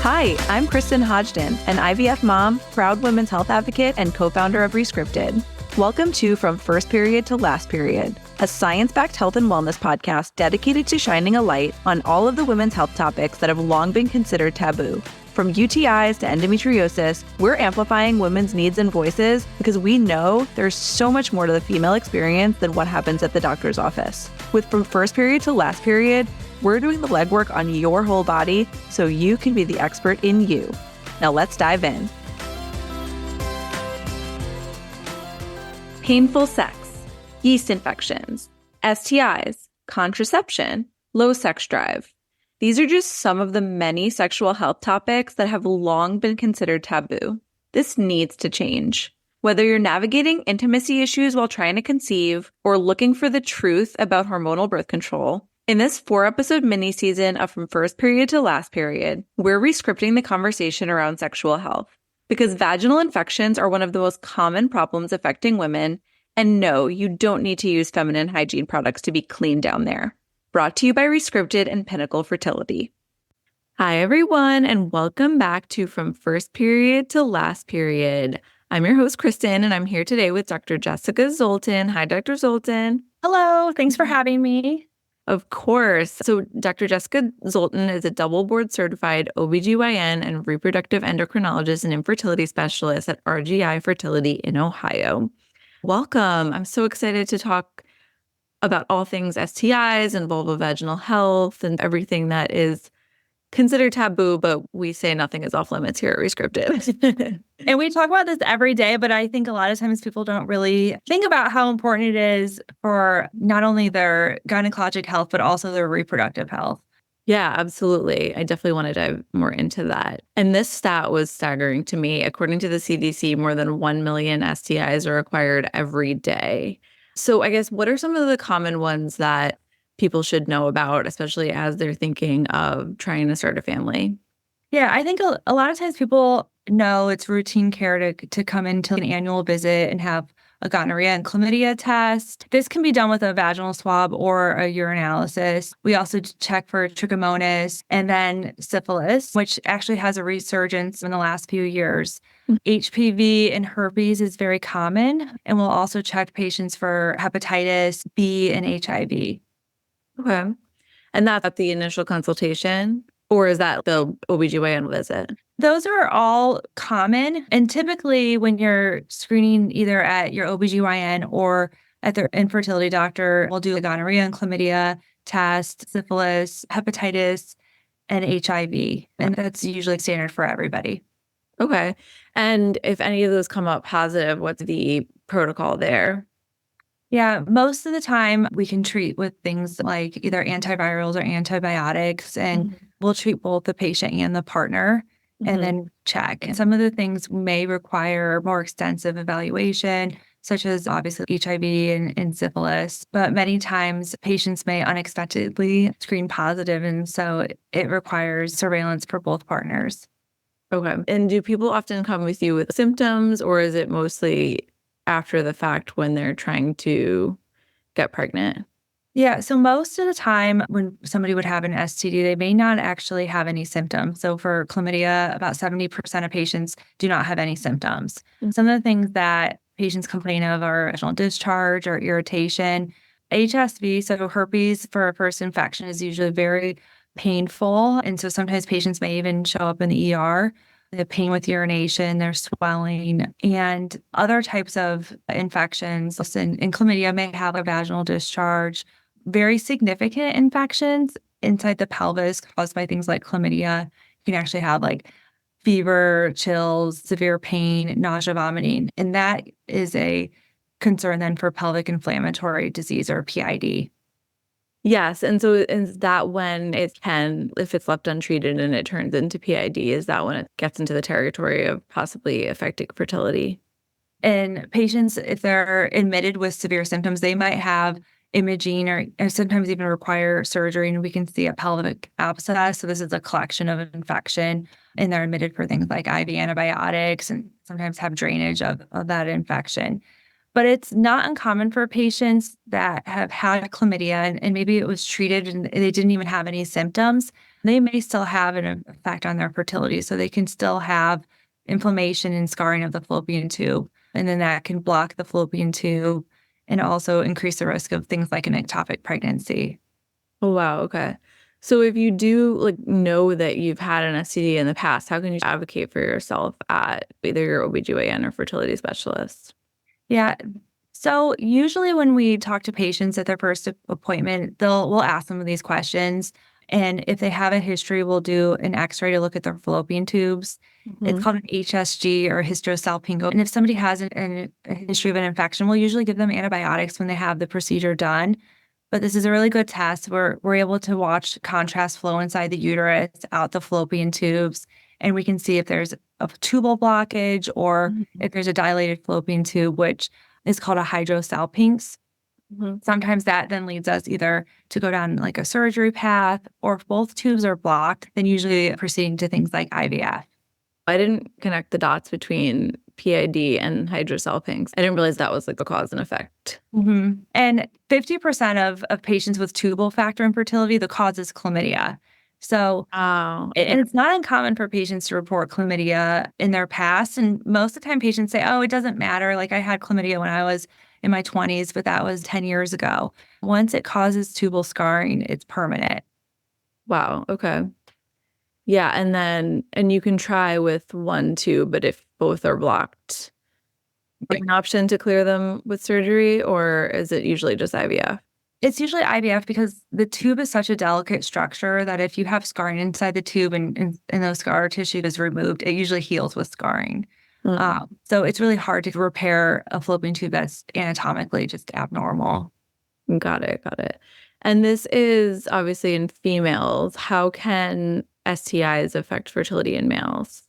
Hi, I'm Kristen Hodgson, an IVF mom, proud women's health advocate, and co-founder of Rescripted. Welcome to From First Period to Last Period, a science-backed health and wellness podcast dedicated to shining a light on all of the women's health topics that have long been considered taboo. From UTIs to endometriosis, we're amplifying women's needs and voices because we know there's so much more to the female experience than what happens at the doctor's office. With From First Period to Last Period, we're doing the legwork on your whole body so you can be the expert in you. Now let's dive in. Painful sex, yeast infections, STIs, contraception, low sex drive. These are just some of the many sexual health topics that have long been considered taboo. This needs to change. Whether you're navigating intimacy issues while trying to conceive or looking for the truth about hormonal birth control, in this 4-episode mini-season of From First Period to Last Period, we're rescripting the conversation around sexual health. Because vaginal infections are one of the most common problems affecting women, and no, you don't need to use feminine hygiene products to be clean down there. Brought to you by Rescripted and Pinnacle Fertility. Hi, everyone, and welcome back to From First Period to Last Period. I'm your host, Kristen, and I'm here today with Dr. Jessica Zoltan. Hi, Dr. Zoltan. Hello. Thanks for having me. Of course. So Dr. Jessica Zoltan is a double board certified OBGYN and reproductive endocrinologist and infertility specialist at RGI Fertility in Ohio. Welcome. I'm so excited to talk about all things STIs and vulvovaginal health and everything that is considered taboo, but we say nothing is off limits here at Rescripted. And we talk about this every day, but I think a lot of times people don't really think about how important it is for not only their gynecologic health, but also their reproductive health. Yeah, absolutely. I definitely want to dive more into that. And this stat was staggering to me. According to the CDC, more than 1 million STIs are acquired every day. So I guess what are some of the common ones that people should know about, especially as they're thinking of trying to start a family? Yeah, I think a lot of times people know it's routine care to come into an annual visit and have a gonorrhea and chlamydia test. This can be done with a vaginal swab or a urinalysis. We also check for trichomonas and then syphilis, which actually has a resurgence in the last few years. HPV and herpes is very common, and we'll also check patients for hepatitis B and HIV. Okay. And that's at the initial consultation? Or is that the OBGYN visit? Those are all common. And typically when you're screening either at your OBGYN or at their infertility doctor, we'll do a gonorrhea and chlamydia test, syphilis, hepatitis, and HIV. And that's usually standard for everybody. Okay. And if any of those come up positive, what's the protocol there? Yeah, most of the time we can treat with things like either antivirals or antibiotics, and we'll treat both the patient and the partner and then check. And some of the things may require more extensive evaluation, such as obviously HIV and syphilis. But many times patients may unexpectedly screen positive, and so it requires surveillance for both partners. Okay. And do people often come with you with symptoms, or is it mostly after the fact when they're trying to get pregnant? Yeah, so most of the time when somebody would have an STD, they may not actually have any symptoms. So for chlamydia, about 70% of patients do not have any symptoms. And some of the things that patients complain of are vaginal discharge or irritation. HSV, so herpes for a first infection, is usually very painful. And so sometimes patients may even show up in the ER. They have pain with urination, they're swelling, and other types of infections. And chlamydia may have a vaginal discharge. Very significant infections inside the pelvis caused by things like chlamydia. You can actually have like fever, chills, severe pain, nausea, vomiting. And that is a concern then for pelvic inflammatory disease or PID. Yes. And so is that when it can, if it's left untreated and it turns into PID, is that when it gets into the territory of possibly affecting fertility? And patients, if they're admitted with severe symptoms, they might have imaging or sometimes even require surgery, and we can see a pelvic abscess. So this is a collection of infection, and they're admitted for things like IV antibiotics and sometimes have drainage of that infection. But it's not uncommon for patients that have had chlamydia and maybe it was treated and they didn't even have any symptoms. They may still have an effect on their fertility. So they can still have inflammation and scarring of the fallopian tube. And then that can block the fallopian tube and also increase the risk of things like an ectopic pregnancy. Oh, wow. Okay. So if you do like know that you've had an STD in the past, how can you advocate for yourself at either your OBGYN or fertility specialist? Yeah. So usually when we talk to patients at their first appointment, we'll ask them these questions. And if they have a history, we'll do an X-ray to look at their fallopian tubes. It's Hmm. called an HSG or hysterosalpingo. And if somebody has a history of an infection, we'll usually give them antibiotics when they have the procedure done. But this is a really good test where we're able to watch contrast flow inside the uterus, out the fallopian tubes, and we can see if there's a tubal blockage or if there's a dilated fallopian tube, which is called a hydrosalpinx. Hmm. Sometimes that then leads us either to go down like a surgery path, or if both tubes are blocked, then usually proceeding to things like IVF. I didn't connect the dots between PID and hydrosalpinx. I didn't realize that was like the cause and effect. And 50% of patients with tubal factor infertility, the cause is chlamydia. So Oh, okay. and it's not uncommon for patients to report chlamydia in their past. And most of the time, patients say, oh, it doesn't matter. Like I had chlamydia when I was in my 20s, but that was 10 years ago. Once it causes tubal scarring, it's permanent. Wow. Okay. Yeah. And you can try with one tube, but if both are blocked, Right. an option to clear them with surgery, or is it usually just IVF? It's usually IVF because the tube is such a delicate structure that if you have scarring inside the tube and those scar tissue is removed, it usually heals with scarring. Mm. So it's really hard to repair a fallopian tube that's anatomically just abnormal. Got it. Got it. And this is obviously in females. How can STIs affect fertility in males?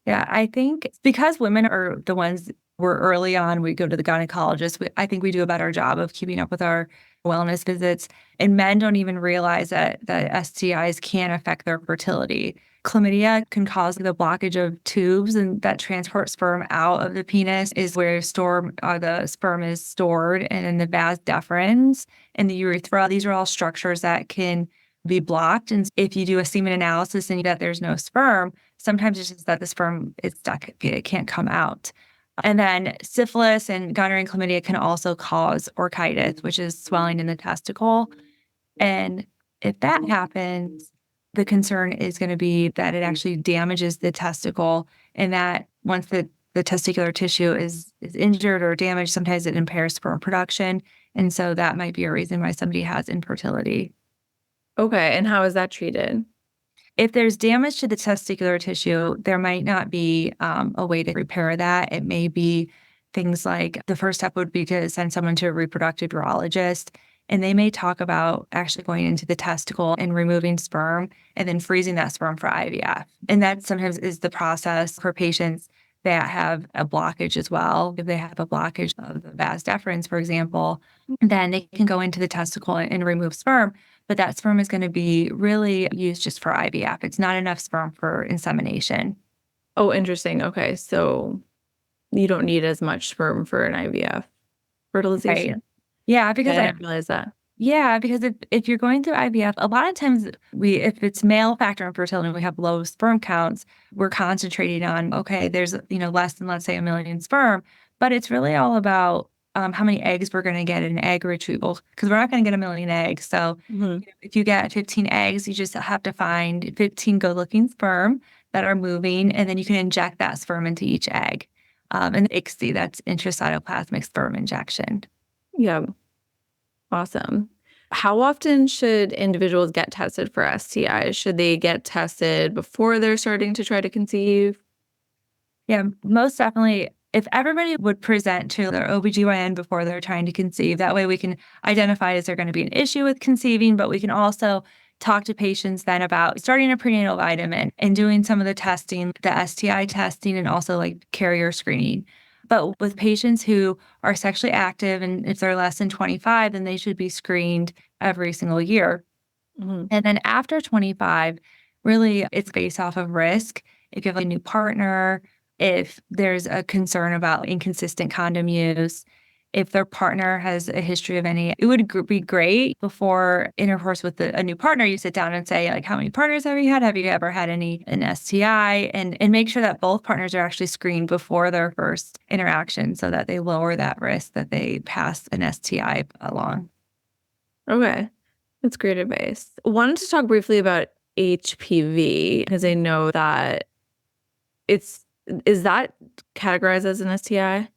Yeah, I think because women are the ones we're early on, we go to the gynecologist. I think we do a better job of keeping up with our wellness visits. And men don't even realize that STIs can affect their fertility. Chlamydia can cause the blockage of tubes, and that transport sperm out of the penis is where the sperm is stored, and in the vas deferens and the urethra. These are all structures that can be blocked. And if you do a semen analysis and that there's no sperm, sometimes it's just that the sperm is stuck, it can't come out. And then syphilis and gonorrhea and chlamydia can also cause orchitis, which is swelling in the testicle. And if that happens, the concern is going to be that it actually damages the testicle, and that once the testicular tissue is injured or damaged, sometimes it impairs sperm production. And so that might be a reason why somebody has infertility. Okay. And how is that treated? If there's damage to the testicular tissue, there might not be a way to repair that. It may be things like the first step would be to send someone to a reproductive urologist, and they may talk about actually going into the testicle and removing sperm and then freezing that sperm for IVF. And that sometimes is the process for patients that have a blockage as well. If they have a blockage of the vas deferens, for example, then they can go into the testicle and remove sperm. But that sperm is going to be really used just for IVF. It's not enough sperm for insemination. Oh, interesting. Okay. So you don't need as much sperm for an IVF Right. fertilization. Yeah, I didn't realize that. because if you're going through IVF, a lot of times if it's male factor infertility and we have low sperm counts, we're concentrating on, okay, there's, less than, let's say, 1 million sperm, but it's really all about how many eggs we're going to get in egg retrieval, because we're not going to get 1 million eggs. So Mhm. if you get 15 eggs, you just have to find 15 good-looking sperm that are moving, and then you can inject that sperm into each egg. And ICSI, that's intracytoplasmic sperm injection. Yeah. Awesome. How often should individuals get tested for STIs? Should they get tested before they're starting to try to conceive? Yeah, most definitely. If everybody would present to their OBGYN before they're trying to conceive, that way we can identify is there going to be an issue with conceiving, but we can also talk to patients then about starting a prenatal vitamin and doing some of the testing, the STI testing, and also like carrier screening. But with patients who are sexually active and if they're less than 25, then they should be screened every single year. Mhm. And then after 25, really it's based off of risk. If you have a new partner, if there's a concern about inconsistent condom use, if their partner has a history of any, it would be great before intercourse with a new partner, you sit down and say, like, how many partners have you had? Have you ever had an STI? And make sure that both partners are actually screened before their first interaction so that they lower that risk that they pass an STI along. Okay. That's great advice. Wanted to talk briefly about HPV because I know that is that categorized as an STI?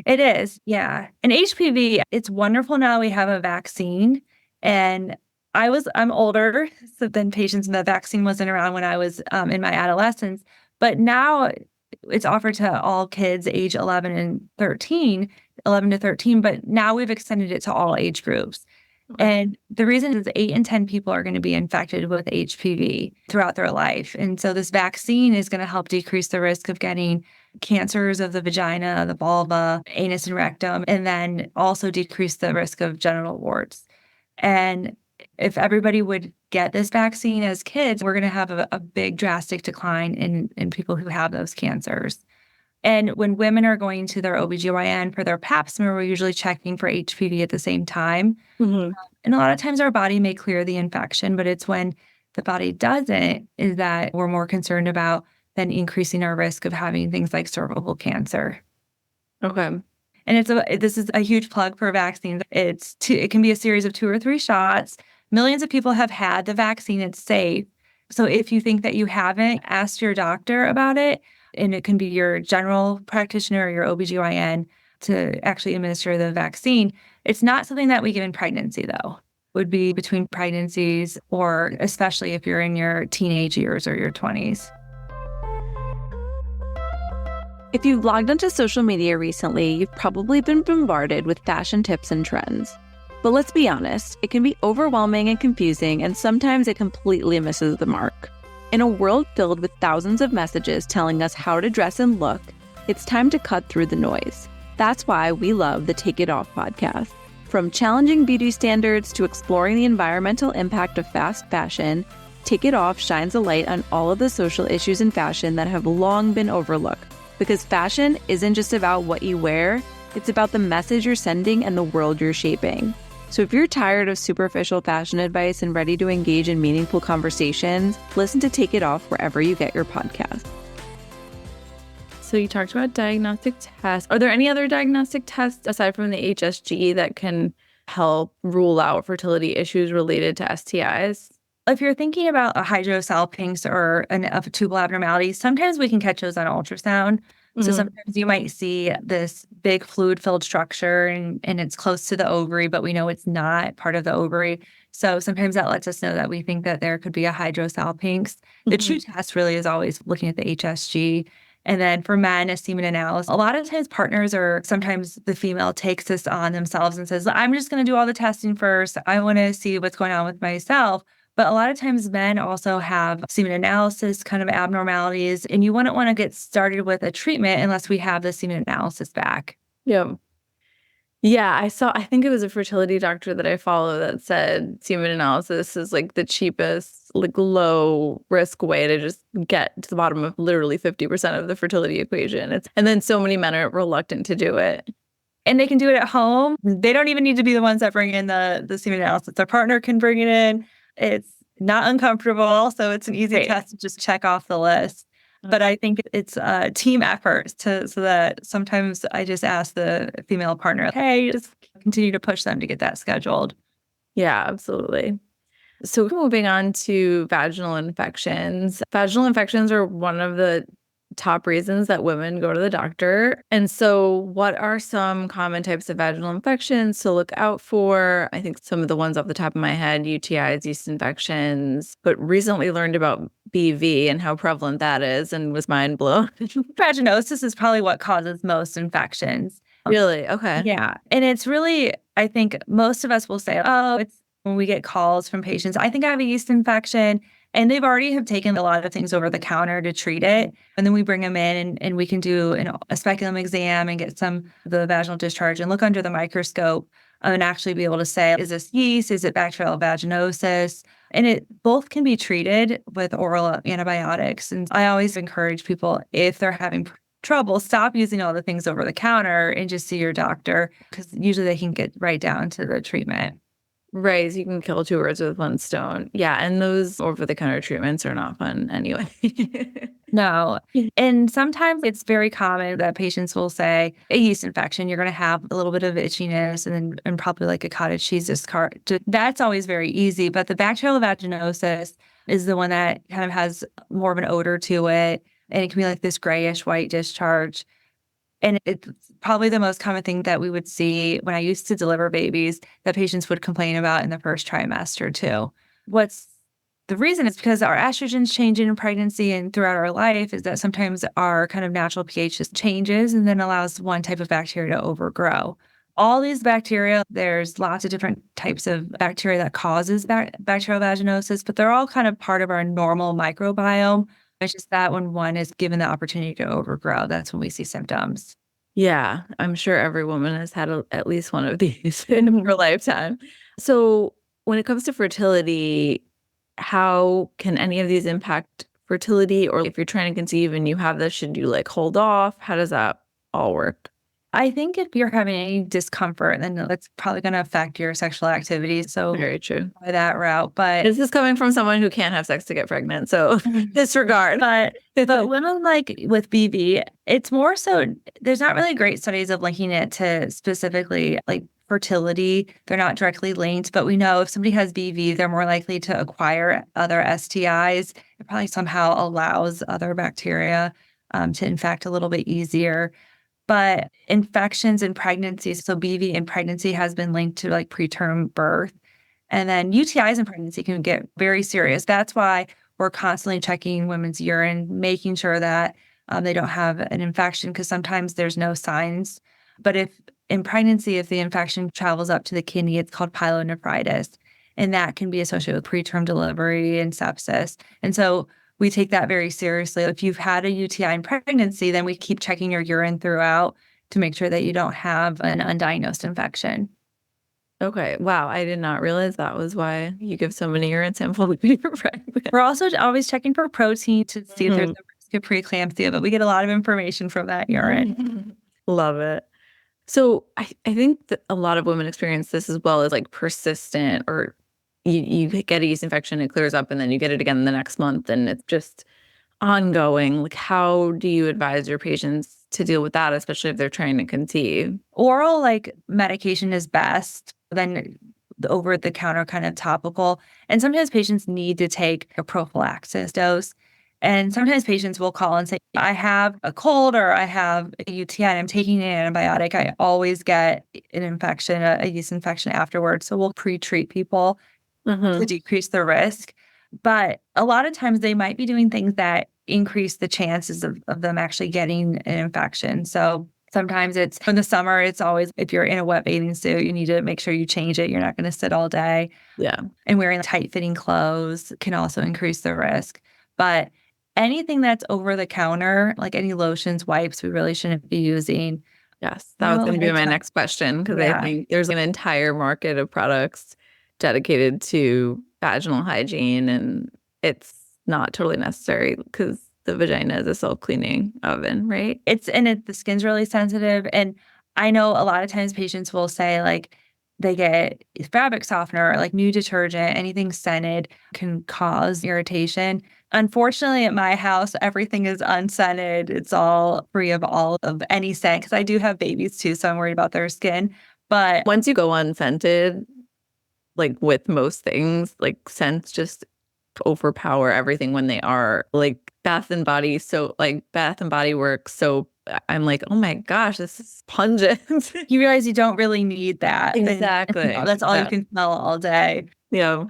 It is, yeah. And HPV, it's wonderful now we have a vaccine. And I'm older than patients, and the vaccine wasn't around when I was in my adolescence. But now it's offered to all kids age 11 to 13. But now we've extended it to all age groups. Okay. And the reason is 8 in 10 people are going to be infected with HPV throughout their life. And so this vaccine is going to help decrease the risk of getting cancers of the vagina, the vulva, anus, and rectum, and then also decrease the risk of genital warts. And if everybody would get this vaccine as kids, we're going to have a big drastic decline in people who have those cancers. And when women are going to their OBGYN for their pap smear, we're usually checking for HPV at the same time. Mm-hmm. And a lot of times our body may clear the infection, but it's when the body doesn't is that we're more concerned about than increasing our risk of having things like cervical cancer. Okay. And this is a huge plug for vaccines. It can be a series of 2 or 3 shots. Millions of people have had the vaccine. It's safe. So if you think that you haven't, ask your doctor about it. And it can be your general practitioner or your OBGYN to actually administer the vaccine. It's not something that we give in pregnancy, though. It would be between pregnancies or especially if you're in your teenage years or your 20s. If you've logged onto social media recently, you've probably been bombarded with fashion tips and trends. But let's be honest, it can be overwhelming and confusing, and sometimes it completely misses the mark. In a world filled with thousands of messages telling us how to dress and look, it's time to cut through the noise. That's why we love the Take It Off podcast. From challenging beauty standards to exploring the environmental impact of fast fashion, Take It Off shines a light on all of the social issues in fashion that have long been overlooked. Because fashion isn't just about what you wear, it's about the message you're sending and the world you're shaping. So if you're tired of superficial fashion advice and ready to engage in meaningful conversations, listen to Take It Off wherever you get your podcast. So you talked about diagnostic tests. Are there any other diagnostic tests aside from the HSG that can help rule out fertility issues related to STIs? If you're thinking about a hydrosalpinx or a tubal abnormality, sometimes we can catch those on ultrasound. So sometimes you might see this big fluid-filled structure and it's close to the ovary, but we know it's not part of the ovary. So sometimes that lets us know that we think that there could be a hydrosalpinx. The true test really is always looking at the HSG. And then for men, a semen analysis. A lot of times partners or sometimes the female takes this on themselves and says, I'm just going to do all the testing first. I want to see what's going on with myself. But a lot of times men also have semen analysis kind of abnormalities, and you wouldn't want to get started with a treatment unless we have the semen analysis back. Yeah. Yeah, I think it was a fertility doctor that I follow that said semen analysis is like the cheapest, like low risk way to just get to the bottom of literally 50% of the fertility equation. And then so many men are reluctant to do it. And they can do it at home. They don't even need to be the ones that bring in the semen analysis. Their partner can bring it in. It's not uncomfortable, so it's an easy test to just check off the list. But I think it's a team effort so that sometimes I just ask the female partner, hey, just continue to push them to get that scheduled. Yeah, absolutely. So moving on to vaginal infections. Vaginal infections are one of the top reasons that women go to the doctor. And so what are some common types of vaginal infections to look out for? I think some of the ones off the top of my head, UTIs, yeast infections, but recently learned about BV and how prevalent that is and was mind blown. Vaginosis is probably what causes most infections. Really? Okay. Yeah. And it's really, I think most of us will say, oh, it's when we get calls from patients, I think I have a yeast infection. And they've already have taken a lot of things over the counter to treat it. And then we bring them in and we can do a speculum exam and get some of the vaginal discharge and look under the microscope and actually be able to say, is this yeast? Is it bacterial vaginosis? And it both can be treated with oral antibiotics. And I always encourage people, if they're having trouble, stop using all the things over the counter and just see your doctor, because usually they can get right down to the treatment. Right. So you can kill two birds with one stone. Yeah. And those over-the-counter treatments are not fun anyway. No. And sometimes it's very common that patients will say a yeast infection, you're going to have a little bit of itchiness and probably like a cottage cheese discard. That's always very easy. But the bacterial vaginosis is the one that kind of has more of an odor to it. And it can be like this grayish white discharge. And it's probably the most common thing that we would see when I used to deliver babies that patients would complain about in the first trimester too. What's the reason is because our estrogens change in pregnancy and throughout our life is that sometimes our kind of natural pH just changes and then allows one type of bacteria to overgrow. All these bacteria, there's lots of different types of bacteria that causes bacterial vaginosis, but they're all kind of part of our normal microbiome. It's just that when one is given the opportunity to overgrow, that's when we see symptoms. Yeah. I'm sure every woman has had at least one of these in her lifetime. So when it comes to fertility, how can any of these impact fertility? Or if you're trying to conceive and you have this, should you like hold off? How does that all work? I think if you're having any discomfort, then that's probably going to affect your sexual activity. So Very true. by that route. But this is coming from someone who can't have sex to get pregnant. So disregard. But women like with BV, it's more so there's not really great studies of linking it to specifically like fertility. They're not directly linked, but we know if somebody has BV, they're more likely to acquire other STIs. It probably somehow allows other bacteria to infect a little bit easier. But infections in pregnancy, so BV in pregnancy has been linked to like preterm birth. And then UTIs in pregnancy can get very serious. That's why we're constantly checking women's urine, making sure that they don't have an infection, because sometimes there's no signs. But if in pregnancy, if the infection travels up to the kidney, it's called pyelonephritis. And that can be associated with preterm delivery and sepsis. And so we take that very seriously. If you've had a UTI in pregnancy, then we keep checking your urine throughout to make sure that you don't have an undiagnosed infection. Okay. Wow. I did not realize that was why you give so many urine samples to be pregnant. We're also always checking for protein to see if there's a risk of preeclampsia, but we get a lot of information from that urine. Love it. So I think that a lot of women experience this as well as like persistent, or you get a yeast infection, it clears up, and then you get it again the next month, and it's just ongoing. Like, how do you advise your patients to deal with that, especially if they're trying to conceive? Oral like medication is best, then the over-the-counter kind of topical. And sometimes patients need to take a prophylaxis dose. And sometimes patients will call and say, I have a cold or I have a UTI and I'm taking an antibiotic. I always get an infection, a yeast infection afterwards. So we'll pre-treat people to decrease the risk. But a lot of times they might be doing things that increase the chances of them actually getting an infection. So sometimes it's in the summer, it's always, if you're in a wet bathing suit, you need to make sure you change it. You're not going to sit all day. Yeah. And wearing tight fitting clothes can also increase the risk. But anything that's over the counter, like any lotions, wipes, we really shouldn't be using. Yes. That was going to be my next question, because I think there's an entire market of products dedicated to vaginal hygiene, and it's not totally necessary because the vagina is a self-cleaning oven, right? The skin's really sensitive. And I know a lot of times patients will say like they get fabric softener, like new detergent, anything scented can cause irritation. Unfortunately, at my house, everything is unscented. It's all free of all of any scent, because I do have babies too, so I'm worried about their skin. But once you go unscented, like with most things, like scents just overpower everything when they are like Bath and Body. So like Bath and Body Works. So I'm like, oh my gosh, this is pungent. You realize you don't really need that. Exactly. That's all you can smell all day. Yeah.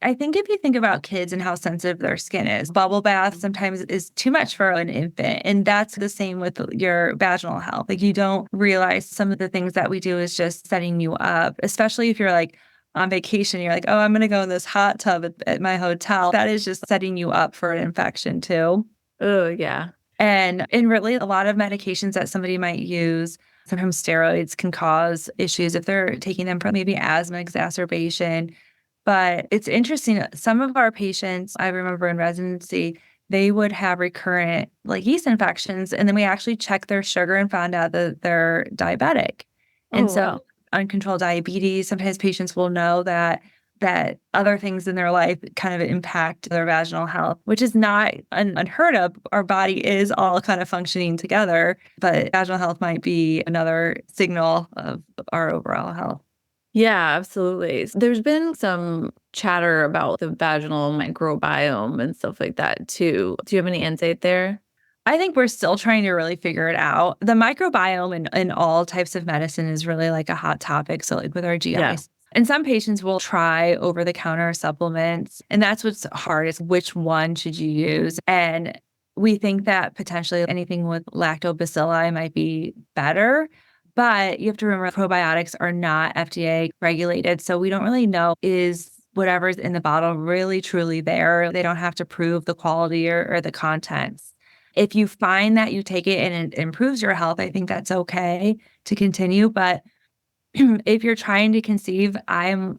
I think if you think about kids and how sensitive their skin is, bubble bath sometimes is too much for an infant. And that's the same with your vaginal health. Like you don't realize some of the things that we do is just setting you up, especially if you're like on vacation, you're like, oh, I'm going to go in this hot tub at my hotel. That is just setting you up for an infection too. Oh, yeah. And really a lot of medications that somebody might use, sometimes steroids can cause issues if they're taking them for maybe asthma exacerbation. But it's interesting. Some of our patients, I remember in residency, they would have recurrent like yeast infections. And then we actually checked their sugar and found out that they're diabetic. And Oh, so wow. uncontrolled diabetes, sometimes patients will know that other things in their life kind of impact their vaginal health, which is not unheard of. Our body is all kind of functioning together, but vaginal health might be another signal of our overall health. Yeah, absolutely. There's been some chatter about the vaginal microbiome and stuff like that too. Do you have any insight there? I think we're still trying to really figure it out. The microbiome in all types of medicine is really like a hot topic. So, like with our Yeah. GIs. And some patients will try over the counter supplements. And that's what's hard is which one should you use? And we think that potentially anything with lactobacilli might be better. But you have to remember probiotics are not FDA regulated. So we don't really know is whatever's in the bottle really truly there. They don't have to prove the quality or the contents. If you find that you take it and it improves your health, I think that's okay to continue. But if you're trying to conceive, I'm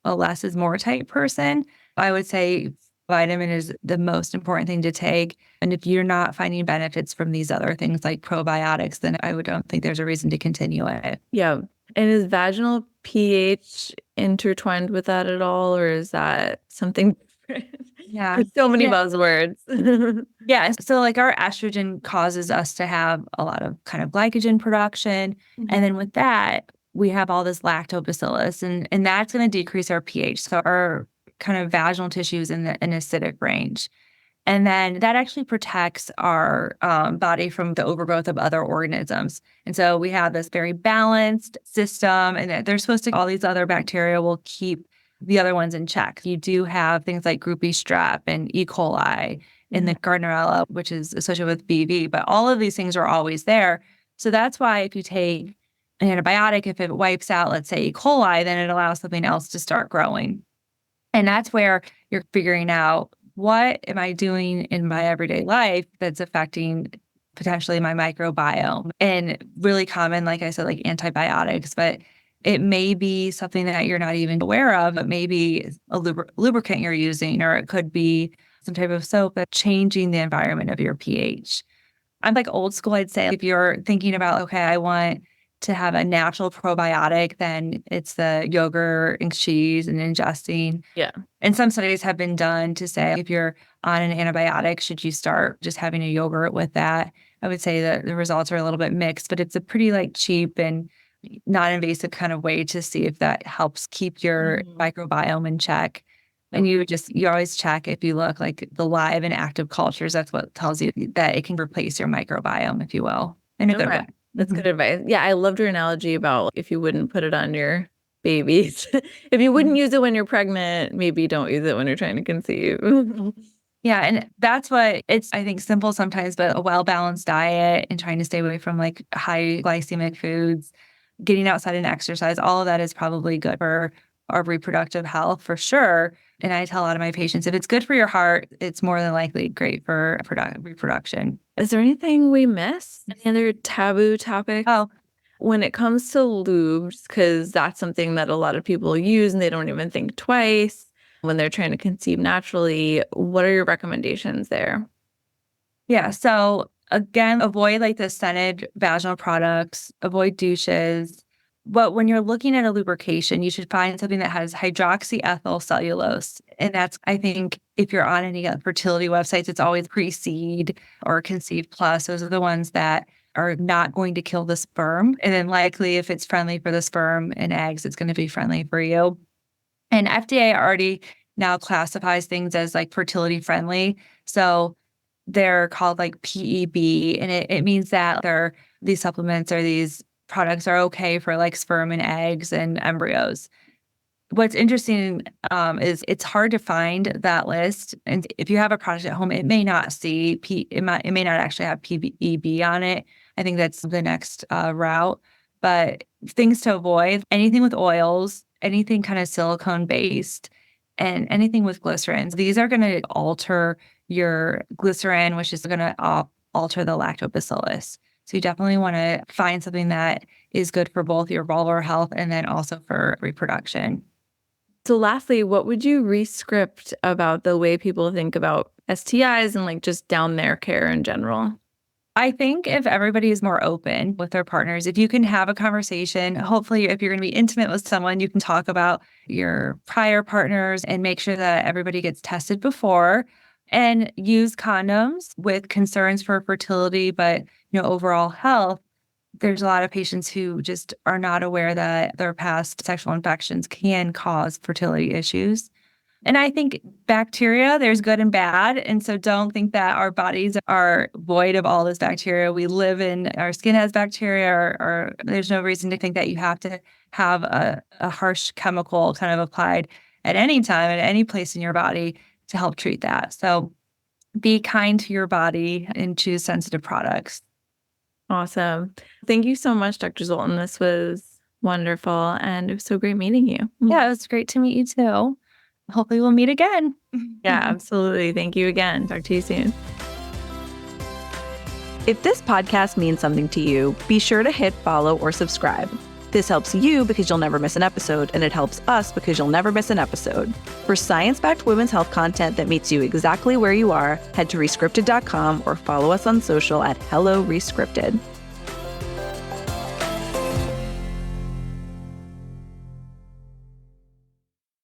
a less is more type person. I would say vitamin is the most important thing to take. And if you're not finding benefits from these other things like probiotics, then I don't think there's a reason to continue it. Yeah. And is vaginal pH intertwined with that at all, or is that something different? Yeah. There's so many Yeah. buzzwords. Yeah. So like our estrogen causes us to have a lot of kind of glycogen production. And then with that, we have all this lactobacillus and that's going to decrease our pH. So our kind of vaginal tissue is in an acidic range. And then that actually protects our body from the overgrowth of other organisms. And so we have this very balanced system, and they're supposed to, all these other bacteria will keep the other ones in check. You do have things like group B strep and E. coli and the Gardnerella, which is associated with BV, but all of these things are always there. So that's why if you take an antibiotic, if it wipes out, let's say, E. coli, then it allows something else to start growing. And that's where you're figuring out what am I doing in my everyday life that's affecting potentially my microbiome. And really common, like I said, like antibiotics, but it may be something that you're not even aware of. It may be a lubricant you're using, or it could be some type of soap that's changing the environment of your pH. I'm like old school, I'd say. If you're thinking about, okay, I want to have a natural probiotic, then it's the yogurt and cheese and ingesting. Yeah. And some studies have been done to say if you're on an antibiotic, should you start just having a yogurt with that? I would say that the results are a little bit mixed, but it's a pretty like cheap and non-invasive kind of way to see if that helps keep your microbiome in check. And you always check if you look like the live and active cultures, that's what tells you that it can replace your microbiome, if you will, in a good way. That's good advice. Yeah, I loved your analogy about if you wouldn't put it on your babies. If you wouldn't use it when you're pregnant, maybe don't use it when you're trying to conceive. Yeah. And that's what it's, I think, simple sometimes, but a well-balanced diet and trying to stay away from like high glycemic foods, getting outside and exercise, all of that is probably good for our reproductive health for sure. And I tell a lot of my patients, if it's good for your heart, it's more than likely great for reproduction. Is there anything we missed? Any other taboo topics? Oh, When it comes to lubes, because that's something that a lot of people use and they don't even think twice when they're trying to conceive naturally, what are your recommendations there? yeah. So again, avoid like the scented vaginal products, avoid douches. But when you're looking at a lubrication, you should find something that has hydroxyethyl cellulose. And that's, I think, if you're on any fertility websites, it's always Pre-Seed or Conceive Plus. Those are the ones that are not going to kill the sperm. And then likely if it's friendly for the sperm and eggs, it's going to be friendly for you. And FDA already now classifies things as like fertility friendly. So they're called like PEB, and it means that these supplements or these products are okay for like sperm and eggs and embryos. What's interesting is it's hard to find that list. And if you have a product at home, it may not it may not actually have PEB on it. I think that's the next route. But things to avoid, anything with oils, anything kind of silicone based, and anything with glycerins. These are going to alter your glycerin, which is going to alter the lactobacillus. So you definitely want to find something that is good for both your vulvar health and then also for reproduction. So lastly, what would you re-script about the way people think about STIs and like just down their care in general? I think if everybody is more open with their partners, if you can have a conversation, hopefully if you're going to be intimate with someone, you can talk about your prior partners and make sure that everybody gets tested before and use condoms with concerns for fertility, but overall health. There's a lot of patients who just are not aware that their past sexual infections can cause fertility issues. And I think bacteria, there's good and bad. And so don't think that our bodies are void of all this bacteria. We live in, our skin has bacteria, or there's no reason to think that you have to have a harsh chemical kind of applied at any time, at any place in your body to help treat that. So be kind to your body and choose sensitive products. Awesome. Thank you so much, Dr. Zoltan. This was wonderful. And it was so great meeting you. Yeah, it was great to meet you too. Hopefully we'll meet again. Yeah, absolutely. Thank you again. Talk to you soon. If this podcast means something to you, be sure to hit follow or subscribe. This helps you because you'll never miss an episode, and it helps us because you'll never miss an episode. For science-backed women's health content that meets you exactly where you are, head to rescripted.com or follow us on social at Hello Rescripted.